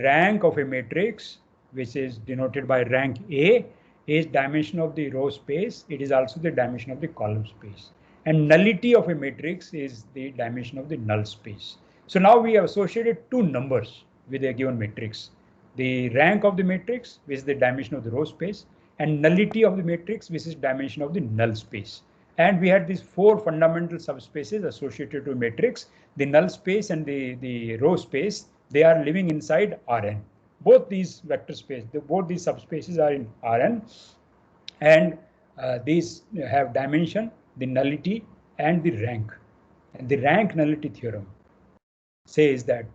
rank of a matrix, which is denoted by rank A, is dimension of the row space. It is also the dimension of the column space. And nullity of a matrix is the dimension of the null space. So now we have associated two numbers with a given matrix. The rank of the matrix, which is the dimension of the row space, and nullity of the matrix, which is dimension of the null space. And we had these four fundamental subspaces associated to a matrix. The null space and the row space, they are living inside Rn. Both these vector space, both these subspaces are in Rn, and these have dimension, the nullity, and the rank. And the rank nullity theorem says that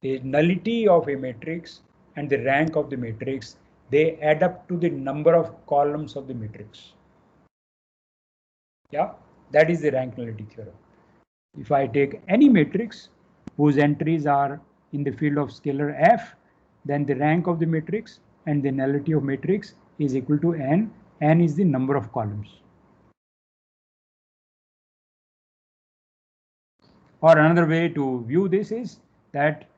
the nullity of a matrix and the rank of the matrix, they add up to the number of columns of the matrix. Yeah, that is the rank nullity theorem. If I take any matrix whose entries are in the field of scalar f, then the rank of the matrix and the nullity of matrix is equal to n. N is the number of columns. Or another way to view this is that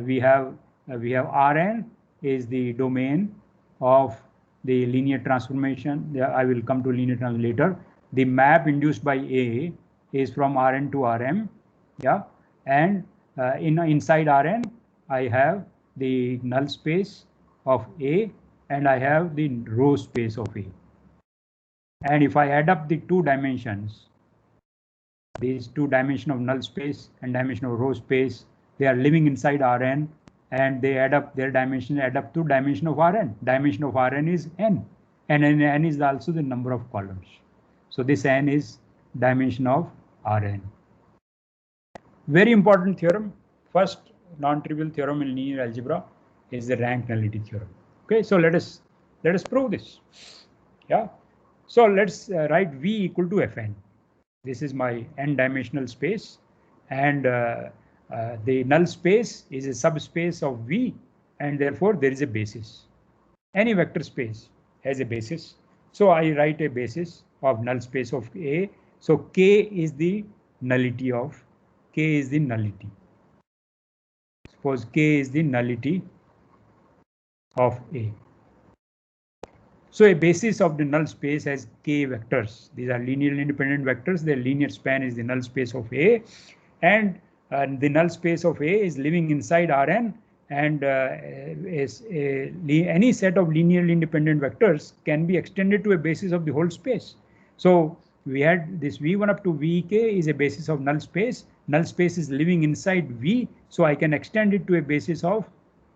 we have Rn is the domain of the linear transformation. I will come to linear transformation later. The map induced by A is from Rn to Rm. Yeah, and inside Rn, I have the null space of A and I have the row space of A. And if I add up the two dimensions, these two dimension of null space and dimension of row space, they are living inside Rn, and they add up, their dimension add up to dimension of Rn. Dimension of Rn is n, and n is also the number of columns. So this n is dimension of Rn. Very important theorem. First non-trivial theorem in linear algebra is the rank nullity theorem. Okay, so let us prove this. Yeah, so let's write V equal to Fn. This is my n-dimensional space, and the null space is a subspace of V, and therefore there is a basis. Any vector space has a basis. So I write a basis of null space of A. So K is the nullity of K is the nullity. Suppose K is the nullity of A. So a basis of the null space has K vectors. These are linearly independent vectors. Their linear span is the null space of A, and the null space of A is living inside Rn, and any set of linearly independent vectors can be extended to a basis of the whole space. So we had this V1 up to Vk is a basis of null space. Null space is living inside V, so I can extend it to a basis of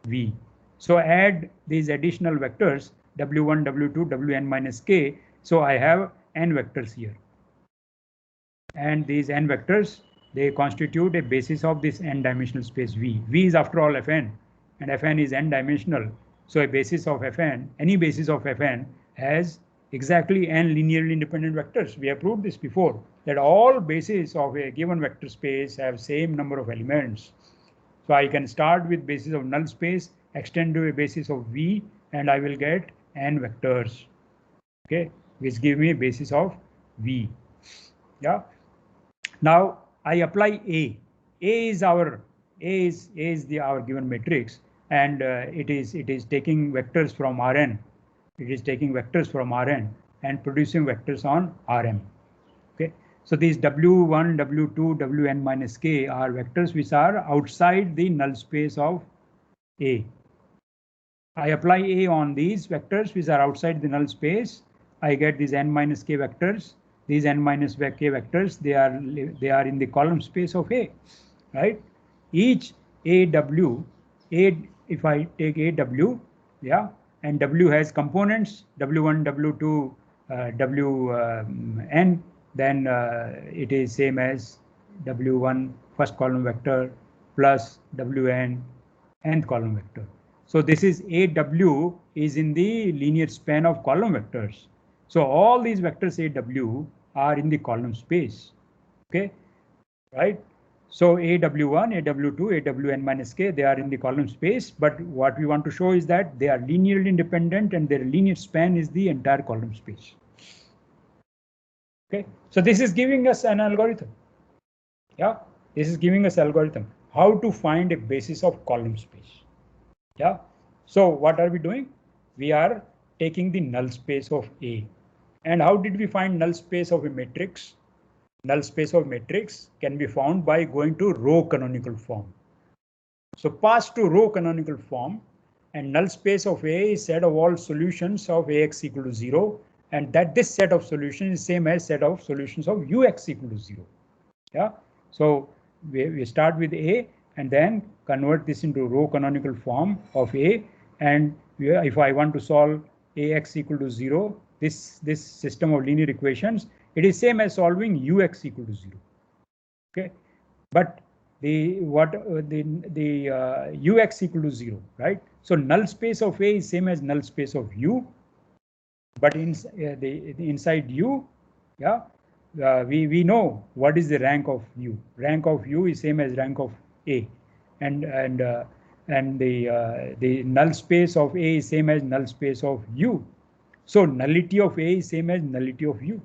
V. So add these additional vectors W1, W2, Wn minus k. So I have n vectors here, and these n vectors, they constitute a basis of this n-dimensional space V. V is after all Fn, and Fn is n-dimensional. So a basis of Fn, any basis of Fn, has exactly n linearly independent vectors. We have proved this before, that all bases of a given vector space have same number of elements. So I can start with basis of null space, extend to a basis of V, and I will get n vectors, okay, which give me a basis of V. Yeah. Now I apply A. A is our given matrix, and it is taking vectors from Rn. It is taking vectors from Rn and producing vectors on Rm. Okay. So these W1, W2, Wn minus k are vectors which are outside the null space of A. I apply A on these vectors which are outside the null space. I get these n minus k vectors. These n minus k vectors, they are in the column space of A, right? Each AW, if I take AW, yeah, and W has components W1, W2, Wn, then it is same as W1 first column vector plus Wn nth column vector. So this is AW is in the linear span of column vectors. So all these vectors AW are in the column space. Okay, right? So AW1, AW2, AWN minus k, they are in the column space. But what we want to show is that they are linearly independent and their linear span is the entire column space. Okay, so this is giving us an algorithm. Yeah, this is giving us algorithm how to find a basis of column space. Yeah. So what are we doing? We are taking the null space of A. And how did we find null space of a matrix? Null space of matrix can be found by going to row canonical form. So pass to row canonical form, and null space of A is set of all solutions of Ax equal to 0, and that this set of solutions is same as set of solutions of Ux equal to 0. Yeah. So we start with A and then convert this into row canonical form of A, and if I want to solve Ax equal to 0, this system of linear equations, it is same as solving Ux equal to 0. Okay, but the Ux equal to 0, right? So null space of A is same as null space of U, but in the inside U, yeah, we know what is the rank of U. Rank of U is same as rank of A, and the null space of A is same as null space of U. So nullity of A is same as nullity of U.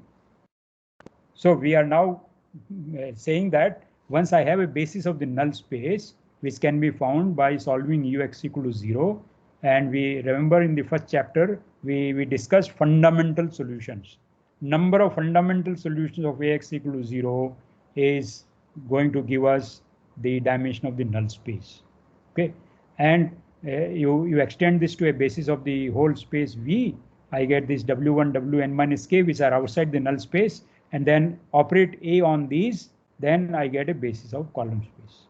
So we are now saying that once I have a basis of the null space, which can be found by solving Ux equal to 0, and we remember in the first chapter, we discussed fundamental solutions. Number of fundamental solutions of Ax equal to 0 is going to give us the dimension of the null space. Okay, and you extend this to a basis of the whole space V, I get this W1, Wn minus k, which are outside the null space, and then operate A on these, then I get a basis of column space.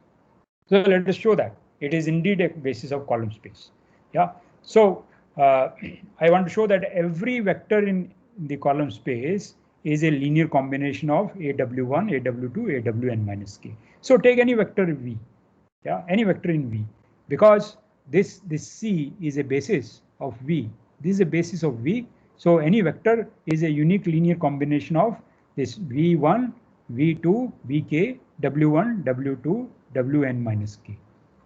So let us show that it is indeed a basis of column space. Yeah. So I want to show that every vector in the column space is a linear combination of AW1, AW2, AWN minus k. So take any vector V. Yeah, any vector in V, because this C is a basis of V. This is a basis of V. So any vector is a unique linear combination of this V1, V2, Vk, W1, W2, Wn minus k.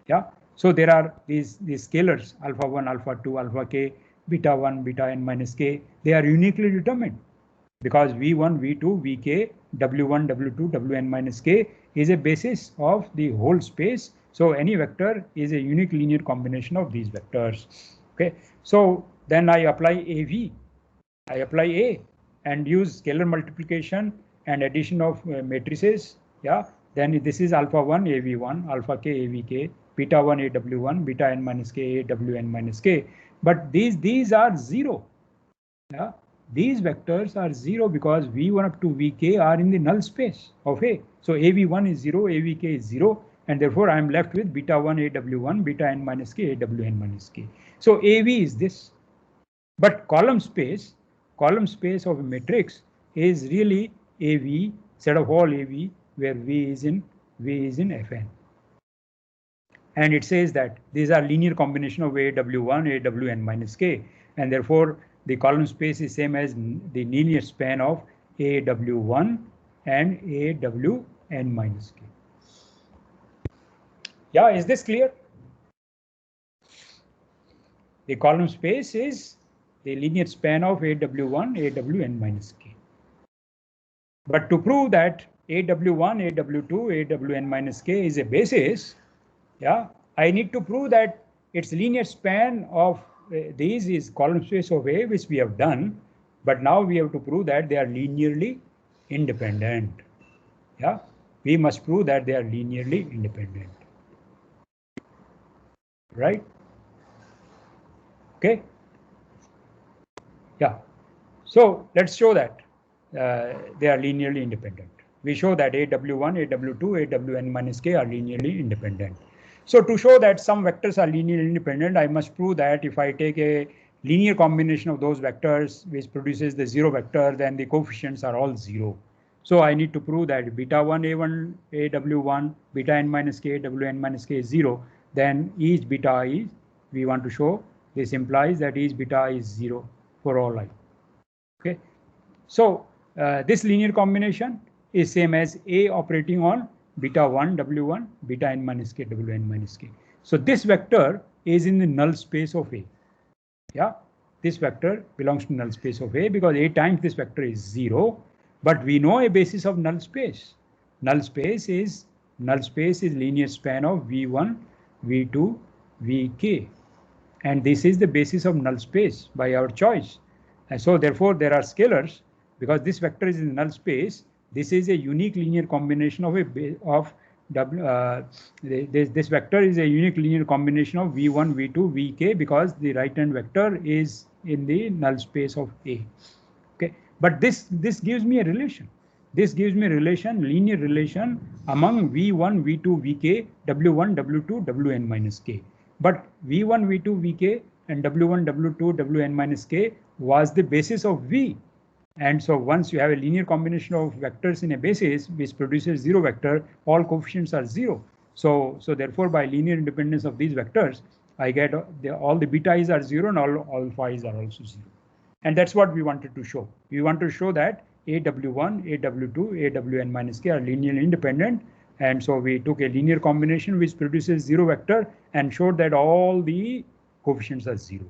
Yeah. So there are these scalars alpha 1, alpha 2, alpha k, beta 1, beta n minus k. They are uniquely determined because V1, V2, Vk, W1, W2, Wn minus k is a basis of the whole space. So any vector is a unique linear combination of these vectors. Okay. So then I apply AV. I apply A and use scalar multiplication and addition of matrices. Yeah. Then this is alpha 1 AV1, alpha k AVK, beta 1 AW1, beta n minus k AWN minus k. But these are 0. Yeah. These vectors are 0 because V1 up to Vk are in the null space of A. So AV1 is 0, AVK is 0, and therefore I am left with beta 1 AW1, beta n minus k, AWN minus k. So AV is this. But column space of a matrix is really AV, set of all AV, where V is in Fn. And it says that these are linear combination of AW1, AWN minus k, and therefore the column space is same as the linear span of AW1 and AWN minus k. Yeah, is this clear? The column space is the linear span of AW1, AWN minus k. But to prove that AW1, AW2, AWN minus k is a basis, yeah, I need to prove that its linear span of these is column space of A, which we have done, but now we have to prove that they are linearly independent. Yeah, we must prove that they are linearly independent. Right? Okay. Yeah. So let's show that they are linearly independent. We show that AW1, AW2, AWN minus k are linearly independent. So to show that some vectors are linearly independent, I must prove that if I take a linear combination of those vectors which produces the 0 vector, then the coefficients are all 0. So I need to prove that beta 1 A1 AW1 beta n minus k Wn minus k is 0. Then each beta is, we want to show this implies that each beta is 0 for all I. Okay. So this linear combination is same as A operating on beta 1 W1 beta n minus k Wn minus k. So this vector is in the null space of A. Yeah, this vector belongs to null space of A because A times this vector is 0. But we know a basis of null space. Null space is linear span of V1, V2, Vk. And this is the basis of null space by our choice. And so therefore there are scalars, because this vector is in null space. This is a unique linear combination of this vector is a unique linear combination of v1, v2, vk, because the right hand vector is in the null space of A. Okay, but this gives me a relation. This gives me a relation, linear relation among v1, v2, vk, w1, w2, wn minus k. But v1, v2, vk and w1, w2, wn minus k was the basis of v. And so once you have a linear combination of vectors in a basis which produces zero vector, all coefficients are zero. So therefore by linear independence of these vectors, I get all the beta i's are zero and all alpha i's are also zero. And that's what we wanted to show. We want to show that AW1, AW2, AWN minus k are linearly independent. And so we took a linear combination which produces zero vector and showed that all the coefficients are zero.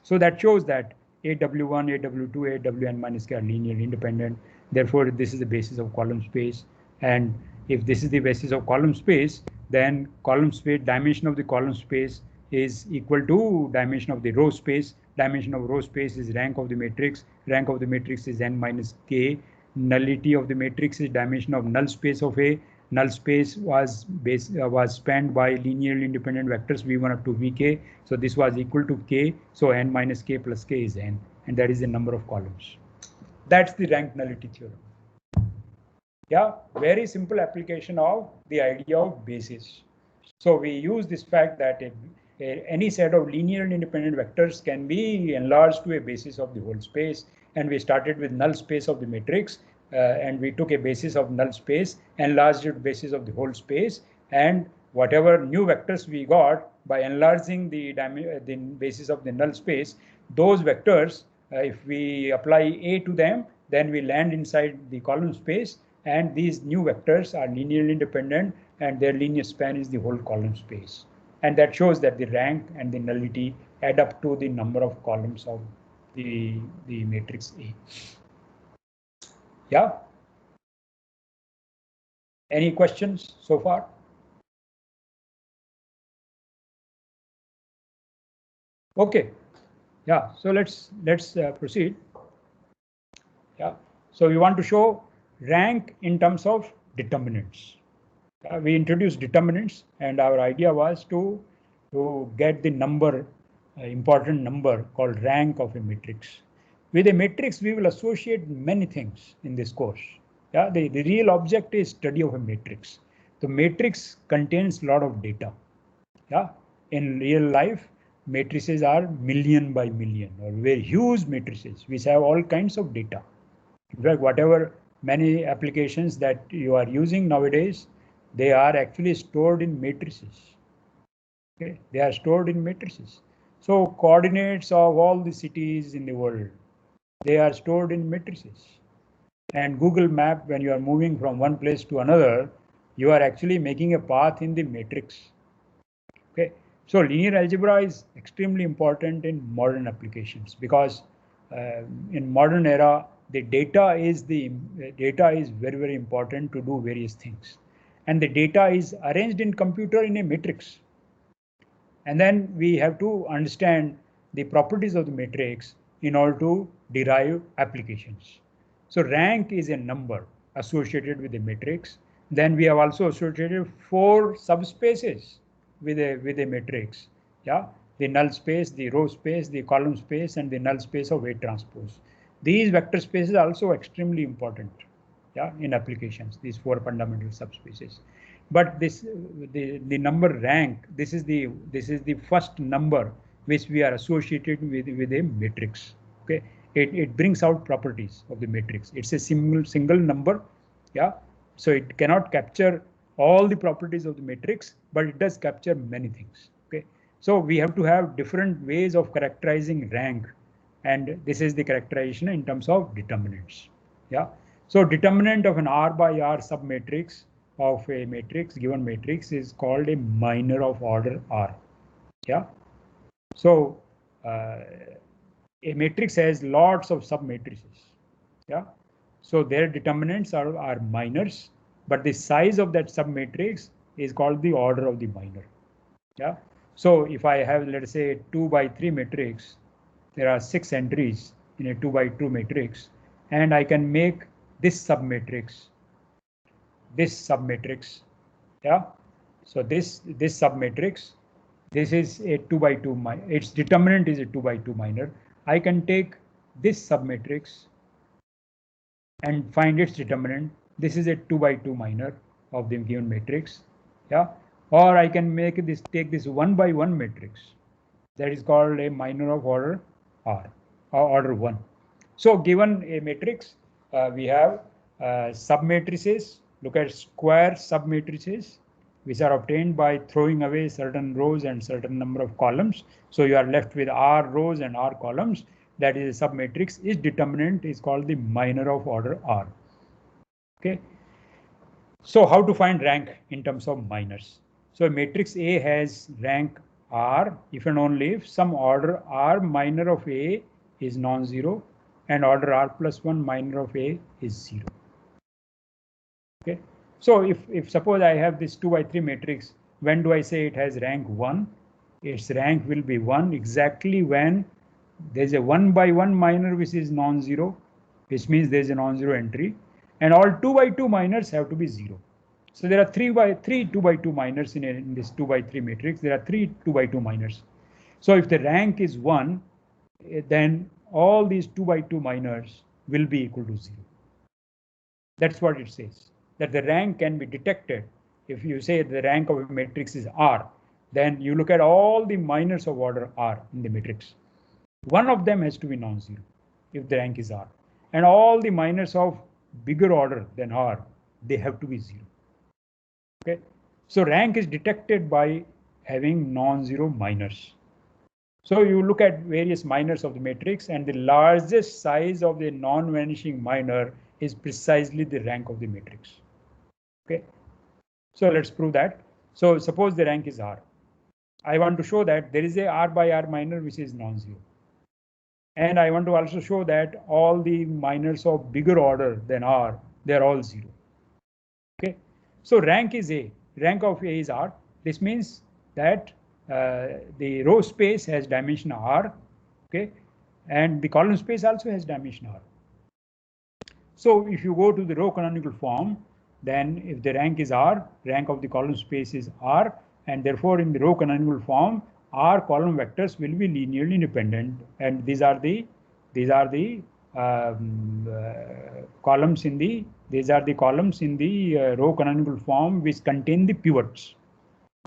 So that shows that AW1, AW2, AWN minus k are linearly independent. Therefore, this is the basis of column space. And if this is the basis of column space, then column space, dimension of the column space is equal to dimension of the row space. Dimension of row space is rank of the matrix. Rank of the matrix is n minus k. Nullity of the matrix is dimension of null space of A. Null space was spanned by linearly independent vectors v1 up to vk. So this was equal to k. So n minus k plus k is n, and that is the number of columns. That's the rank nullity theorem. Yeah, very simple application of the idea of basis. So we use this fact that any set of linearly independent vectors can be enlarged to a basis of the whole space. And we started with null space of the matrix, and we took a basis of null space, enlarged it basis of the whole space, and whatever new vectors we got by enlarging the basis of the null space, those vectors, if we apply A to them, then we land inside the column space, and these new vectors are linearly independent and their linear span is the whole column space. And that shows that the rank and the nullity add up to the number of columns of the matrix A. Yeah? Any questions so far? Okay. Yeah, so let's proceed. Yeah, so we want to show rank in terms of determinants. We introduced determinants, and our idea was to get the number, important number called rank of a matrix. With a matrix, we will associate many things in this course. Yeah, the real object is study of a matrix. The matrix contains a lot of data. Yeah, in real life, matrices are million by million or very huge matrices which have all kinds of data. In fact, whatever many applications that you are using nowadays, they are actually stored in matrices. Okay, they are stored in matrices. So coordinates of all the cities in the world, they are stored in matrices. And Google Map, when you are moving from one place to another, you are actually making a path in the matrix. Okay, so linear algebra is extremely important in modern applications because in modern era, the data is very, very important to do various things. And the data is arranged in computer in a matrix. And then we have to understand the properties of the matrix in order to derive applications. So rank is a number associated with the matrix. Then we have also associated 4 subspaces with a matrix. Yeah, the null space, the row space, the column space, and the null space of A transpose. These vector spaces are also extremely important. Yeah, in applications, these 4 fundamental subspaces. But this the number rank, this is the first number which we are associated with a matrix. Okay, it brings out properties of the matrix. It's a single number. Yeah, so it cannot capture all the properties of the matrix, but it does capture many things. Okay, so we have to have different ways of characterizing rank, and this is the characterization in terms of determinants. Yeah, so determinant of an R by R submatrix of a matrix, given matrix, is called a minor of order R. Yeah, so a matrix has lots of submatrices. Yeah, so their determinants are minors, but the size of that submatrix is called the order of the minor. Yeah, So if I have, let's say, 2 by 3 matrix, there are 6 entries in a 2 by 2 matrix, and I can make this submatrix. Yeah. So this submatrix, this is a 2 by 2 its determinant is a 2 by 2 minor. I can take this submatrix and find its determinant. This is a 2 by 2 minor of the given matrix. Yeah. Or I can take this 1 by 1 matrix. That is called a minor of order R, or order 1. So given a matrix, we have submatrices. Look at square submatrices, which are obtained by throwing away certain rows and certain number of columns. So you are left with R rows and R columns. That is a submatrix. Its determinant is called the minor of order R. Okay. So how to find rank in terms of minors? So matrix A has rank R if and only if some order R minor of A is non-zero and order R plus 1 minor of A is 0. Okay. So if suppose I have this 2 by 3 matrix, when do I say it has rank 1? Its rank will be 1 exactly when there's a 1 by 1 minor which is non-zero, which means there's a non-zero entry, and all 2 by 2 minors have to be 0. So there are 3 by 3 2 by 2 minors in this 2 by 3 matrix. There are 3 2 by 2 minors. So if the rank is 1, then all these 2 by 2 minors will be equal to 0. That's what it says, that the rank can be detected. If you say the rank of a matrix is R, then you look at all the minors of order R in the matrix. One of them has to be non-zero if the rank is R. And all the minors of bigger order than R, they have to be 0. Okay. So rank is detected by having non-zero minors. So you look at various minors of the matrix, and the largest size of the non-vanishing minor is precisely the rank of the matrix. Okay. So let's prove that. So suppose the rank is R. I want to show that there is a R by R minor which is non-zero. And I want to also show that all the minors of bigger order than R, they're all 0. Okay. So rank is A. Rank of A is R. This means that the row space has dimension R. Okay. And the column space also has dimension R. So if you go to the row canonical form, then if the rank is R, rank of the column space is R, and therefore in the row canonical form, R column vectors will be linearly independent, and these are the columns in the row canonical form which contain the pivots.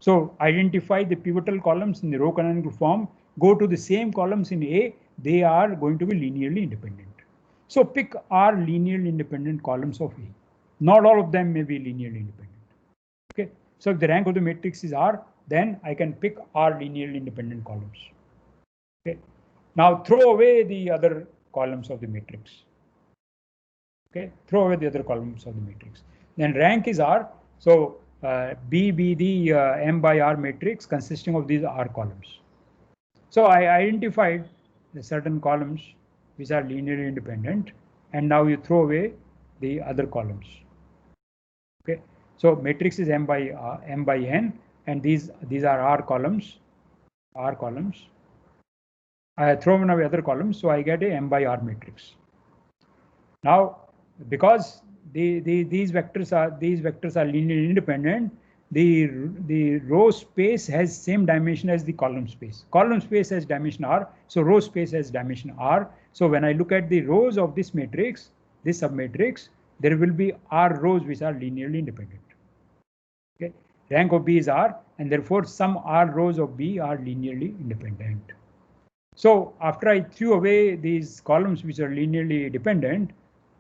So identify the pivotal columns in the row canonical form, go to the same columns in A, they are going to be linearly independent. So pick R linearly independent columns of A. Not all of them may be linearly independent. Okay. So if the rank of the matrix is R, then I can pick R linearly independent columns. Okay. Now throw away the other columns of the matrix. Okay. Throw away the other columns of the matrix. Then rank is R. So B be the M by R matrix consisting of these R columns. So I identified the certain columns which are linearly independent, and now you throw away the other columns. Okay. So matrix is M by N, and these are R columns. I have thrown away other columns, so I get a M by R matrix. Now, because these vectors are linearly independent, the row space has same dimension as the column space. Column space has dimension R, so row space has dimension R. So when I look at the rows of this matrix, this submatrix, there will be R rows which are linearly independent. Okay. Rank of B is R, and therefore some R rows of B are linearly independent. So after I threw away these columns which are linearly dependent,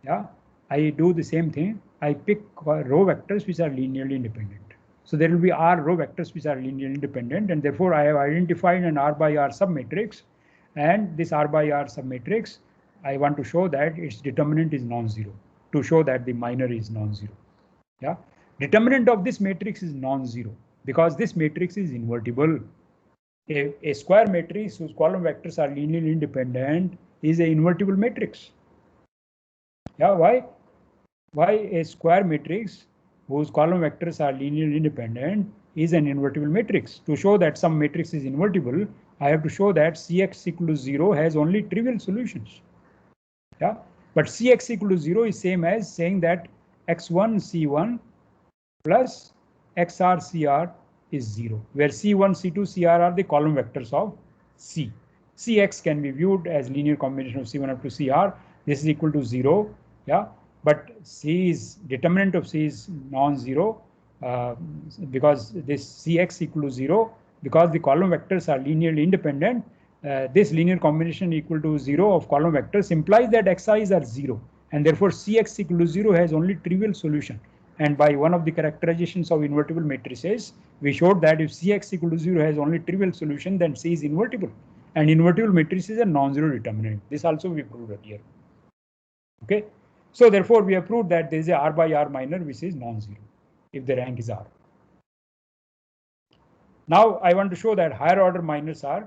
yeah, I do the same thing. I pick row vectors which are linearly independent. So there will be R row vectors which are linearly independent, and therefore I have identified an R by R submatrix, and this R by R submatrix, I want to show that its determinant is non-zero, to show that the minor is non-zero. Yeah, determinant of this matrix is non-zero because this matrix is invertible. A square matrix whose column vectors are linearly independent is an invertible matrix. Yeah, why? Why a square matrix whose column vectors are linearly independent is an invertible matrix. To show that some matrix is invertible, I have to show that Cx equal to 0 has only trivial solutions. Yeah, but Cx equal to 0 is same as saying that x1 C1 plus xr Cr is 0, where C1, C2, Cr are the column vectors of C. Cx can be viewed as linear combination of C1 up to Cr. This is equal to 0. Yeah, but C is determinant of C is non-zero because this Cx equal to 0, because the column vectors are linearly independent. This linear combination equal to 0 of column vectors implies that xi's are 0, and therefore Cx equal to 0 has only trivial solution. And by one of the characterizations of invertible matrices, we showed that if Cx equal to 0 has only trivial solution, then C is invertible. And invertible matrices are non-zero determinant. This also we proved earlier. Okay, so therefore we have proved that there is a R by R minor which is non-zero if the rank is R. Now I want to show that higher order minors are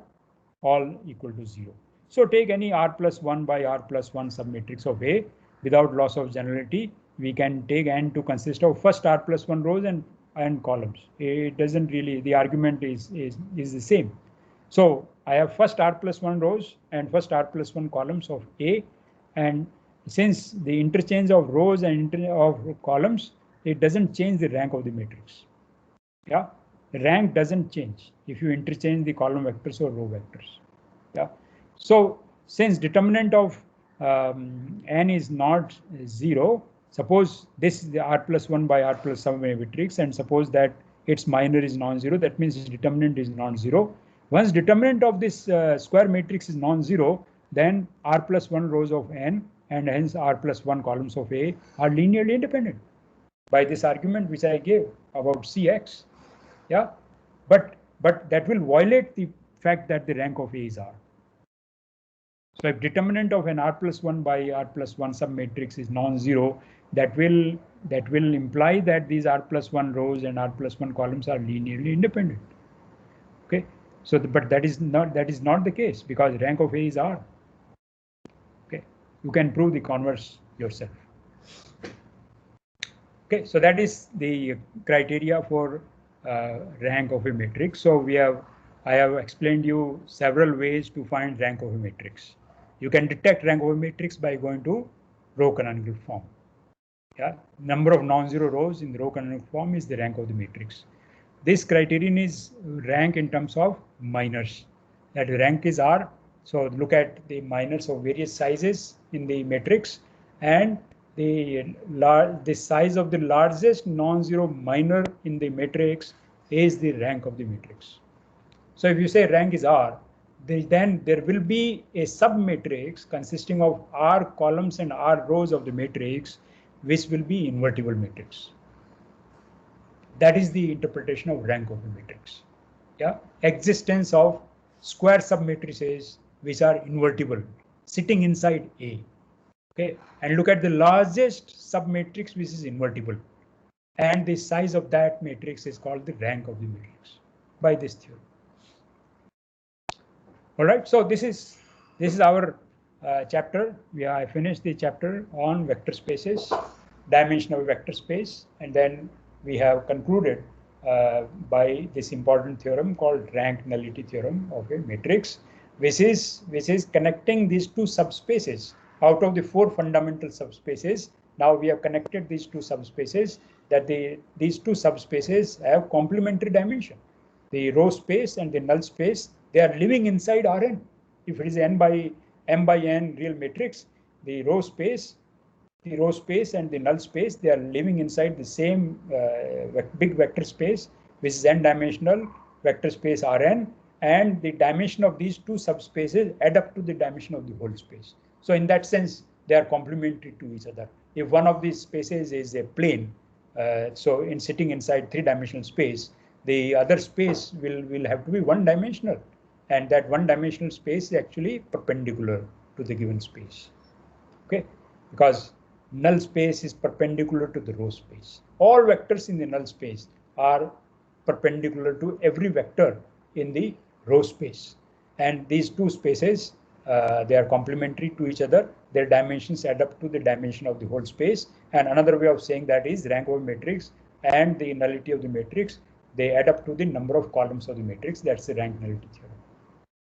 all equal to 0. So take any R plus 1 by R plus 1 submatrix of A without loss of generality. We can take N to consist of first R plus 1 rows and columns. It doesn't really, the argument is the same. So I have first R plus 1 rows and first R plus 1 columns of A, and since the interchange of rows and of columns, it doesn't change the rank of the matrix. Yeah, the rank doesn't change if you interchange the column vectors or row vectors. Yeah, so since determinant of n is not 0, suppose this is the R plus 1 by R plus some matrix, and suppose that its minor is non-zero, that means its determinant is non-zero. Once determinant of this square matrix is non-zero, then R plus 1 rows of n and hence R plus 1 columns of A are linearly independent by this argument which I gave about Cx. Yeah, but that will violate the fact that the rank of A is R. So if determinant of an R plus 1 by R plus 1 submatrix is non-zero, that will imply that these R plus 1 rows and R plus 1 columns are linearly independent. Okay, so but that is not the case because rank of A is R. Okay, you can prove the converse yourself. Okay, so that is the criteria for rank of a matrix. So I have explained you several ways to find rank of a matrix. You can detect rank of a matrix by going to row canonical form. Yeah, number of non-zero rows in the row canonical form is the rank of the matrix. This criterion is rank in terms of minors. That rank is R. So look at the minors of various sizes in the matrix, and the size of the largest non-zero minor in the matrix is the rank of the matrix. So if you say rank is R, then there will be a submatrix consisting of R columns and R rows of the matrix, which will be invertible matrix. That is the interpretation of rank of the matrix. Yeah, existence of square submatrices which are invertible sitting inside A. Okay, and look at the largest submatrix which is invertible, and the size of that matrix is called the rank of the matrix by this theorem. All right, so this is our chapter. I finished the chapter on vector spaces, dimension of a vector space, and then we have concluded by this important theorem called rank nullity theorem of a matrix, which is connecting these two subspaces. Out of the 4 fundamental subspaces, now we have connected these two subspaces, that these two subspaces have complementary dimension. The row space and the null space, they are living inside Rn. If it is m by n real matrix, the row space and the null space, they are living inside the same big vector space, which is n-dimensional vector space Rn, and the dimension of these two subspaces add up to the dimension of the whole space. So in that sense, they are complementary to each other. If one of these spaces is a plane, so in sitting inside 3-dimensional space, the other space will have to be 1-dimensional, and that 1-dimensional space is actually perpendicular to the given space. Okay, because null space is perpendicular to the row space. All vectors in the null space are perpendicular to every vector in the row space, and these two spaces, they are complementary to each other. Their dimensions add up to the dimension of the whole space. And another way of saying that is rank of a matrix and the nullity of the matrix they add up to the number of columns of the matrix. That's the rank nullity theorem.